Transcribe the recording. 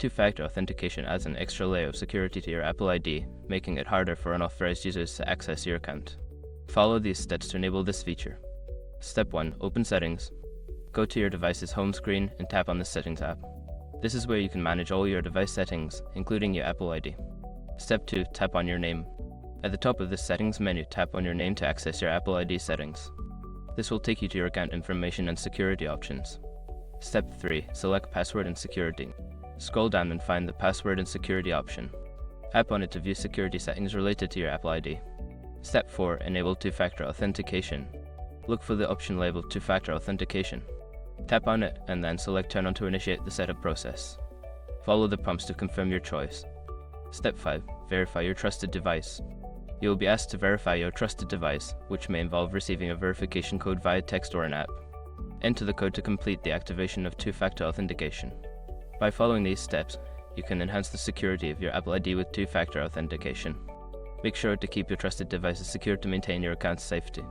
Two-factor authentication adds an extra layer of security to your Apple ID, making it harder for unauthorized users to access your account. Follow these steps to enable this feature. Step 1. Open Settings. Go to your device's home screen and tap on the Settings app. This is where you can manage all your device settings, including your Apple ID. Step 2. Tap on your name. At the top of the Settings menu, tap on your name to access your Apple ID settings. This will take you to your account information and security options. Step 3. Select Password and Security. Scroll down and find the Password and Security option. Tap on it to view security settings related to your Apple ID. Step 4. Enable two-factor authentication. Look for the option labeled Two-factor authentication. Tap on it and then select Turn on to initiate the setup process. Follow the prompts to confirm your choice. Step 5. Verify your trusted device. You will be asked to verify your trusted device, which may involve receiving a verification code via text or an app. Enter the code to complete the activation of two-factor authentication. By following these steps, you can enhance the security of your Apple ID with two-factor authentication. Make sure to keep your trusted devices secure to maintain your account's safety.